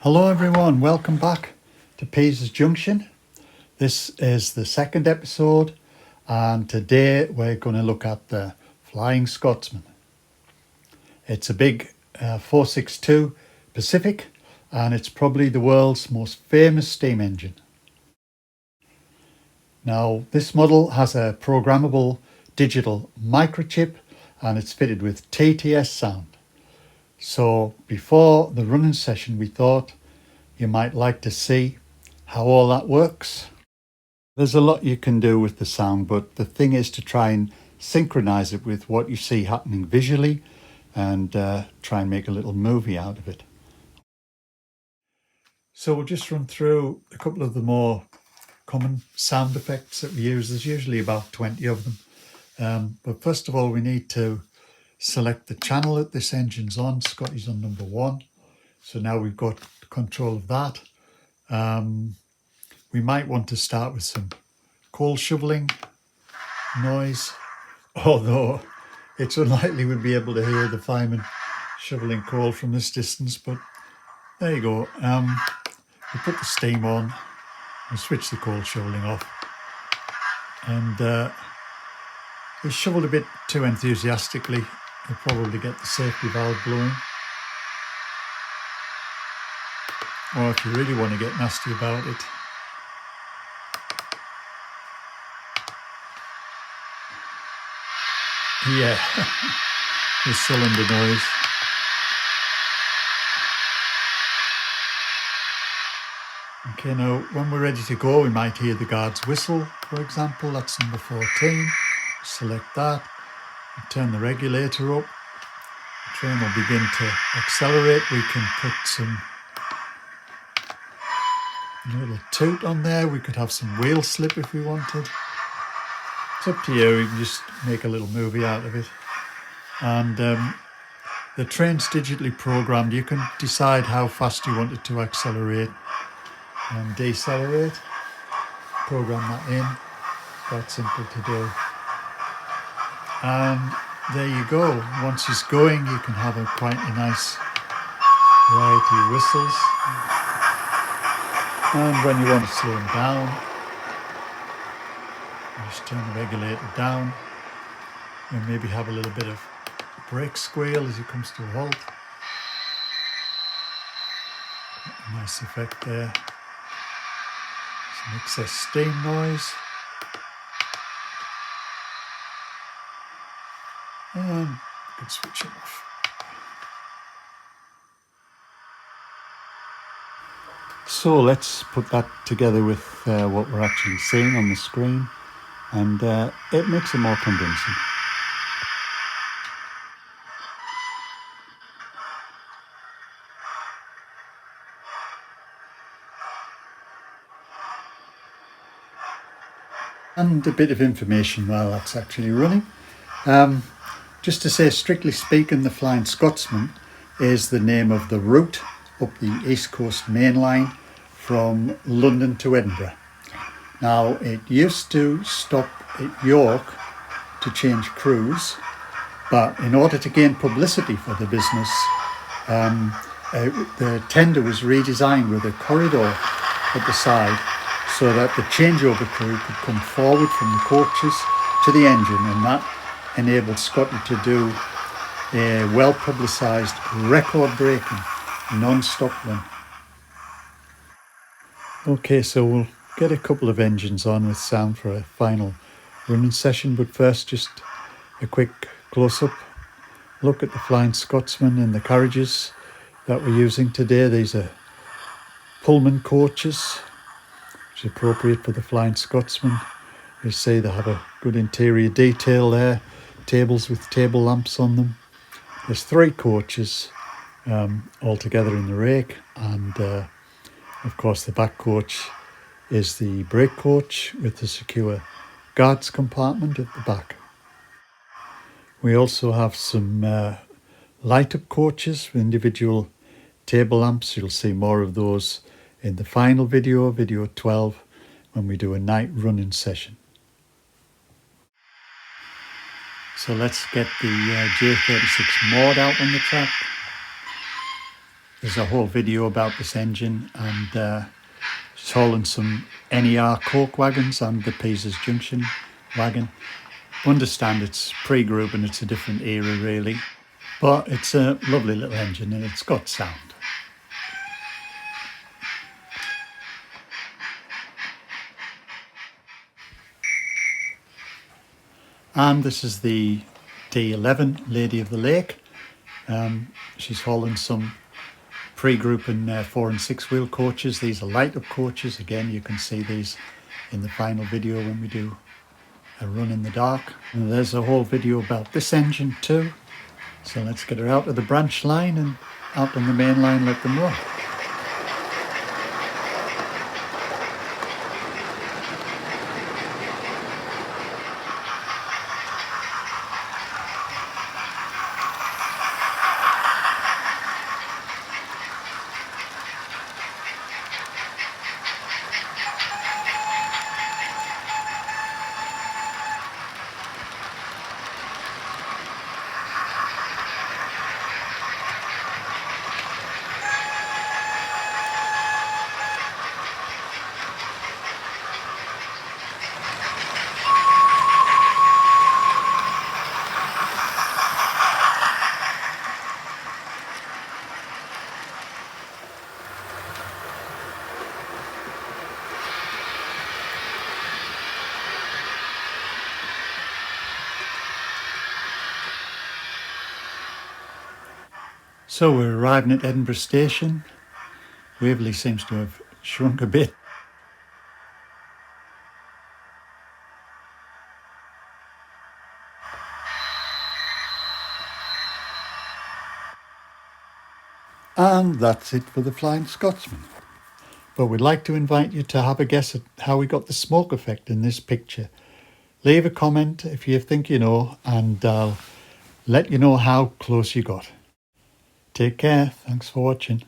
Hello everyone, welcome back to Pease's Junction. This is the second episode and today we're going to look at the Flying Scotsman. It's a big 462 Pacific and it's probably the world's most famous steam engine. Now this model has a programmable digital microchip and it's fitted with TTS sound. So before the running session we thought you might like to see how all that works. There's a lot you can do with the sound, but the thing is to try and synchronize it with what you see happening visually and try and make a little movie out of it. So we'll just run through a couple of the more common sound effects that we use. There's usually about 20 of them. But first of all, we need to select the channel that this engine's on. Scotty's on number 1. So now we've got control of that. We might want to start with some coal shoveling noise, although it's unlikely we'll be able to hear the fireman shoveling coal from this distance, but there you go. We put the steam on and switch the coal shoveling off. And we shoveled a bit too enthusiastically. We'll probably get the safety valve blowing. Or if you really want to get nasty about it, yeah, the cylinder noise. Okay, now when we're ready to go, we might hear the guard's whistle, for example. That's number 14. Select that. We turn the regulator up. The train will begin to accelerate. We can put some little toot on there. We could have some wheel slip if we wanted. It's up to you. You can just make a little movie out of it. And the train's digitally programmed. You can decide how fast you want it to accelerate and decelerate. Program that in. Quite simple to do. And there you go. Once it's going, you can have quite a nice variety of whistles. And when you want to slow them down, you just turn the regulator down and maybe have a little bit of brake squeal as it comes to a halt. A nice effect there. Some excess steam noise. And you can switch it off. So let's put that together with what we're actually seeing on the screen, and it makes it more convincing. And a bit of information while that's actually running. Just to say, strictly speaking, the Flying Scotsman is the name of the route up the East Coast Main Line from London to Edinburgh. Now, it used to stop at York to change crews, but in order to gain publicity for the business, the tender was redesigned with a corridor at the side so that the changeover crew could come forward from the coaches to the engine, and that enabled Scotty to do a well-publicised, record-breaking, non-stop run. Okay, so we'll get a couple of engines on with sound for a final running session, but first just a quick close-up look at the Flying Scotsman and the carriages that we're using today. These are Pullman coaches, which is appropriate for the Flying Scotsman. You see they have a good interior detail there, tables with table lamps on them. There's 3 coaches all together in the rake, and of course the back coach is the brake coach with the secure guards compartment at the back. We also have some light up coaches with individual table lamps. You'll see more of those in the final video, video 12, when we do a night running session. So let's get the J36 Maud out on the track. There's a whole video about this engine, and it's hauling some NER Coke wagons and the Peasers Junction wagon. Understand it's pre-group and it's a different era really, but it's a lovely little engine and it's got sound. And this is the D11 Lady of the Lake. She's hauling some pre-group and 4 and 6 wheel coaches. These are light up coaches. Again, you can see these in the final video when we do a run in the dark. And there's a whole video about this engine too. So let's get her out of the branch line and out on the main line, let them run. So we're arriving at Edinburgh Station. Waverley seems to have shrunk a bit. And that's it for the Flying Scotsman. But we'd like to invite you to have a guess at how we got the smoke effect in this picture. Leave a comment if you think you know, and I'll let you know how close you got. Take care. Thanks for watching.